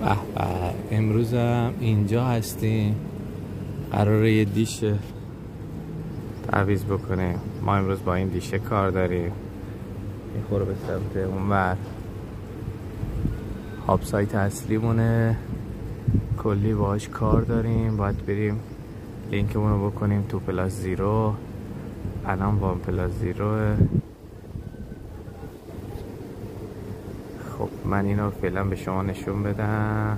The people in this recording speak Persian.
به به، امروز هم اینجا هستیم، قراره یه دیش تعویض بکنیم. ما امروز با این دیشه کار داریم، میخوره به سمت اونور. هاب سایت اصلی مونه، کلی باهاش کار داریم. باید بریم لینکمون رو بکنیم تو پلاس زیرو. الان با پلاس زیروه. خب من اینو فعلا به شما نشون بدم.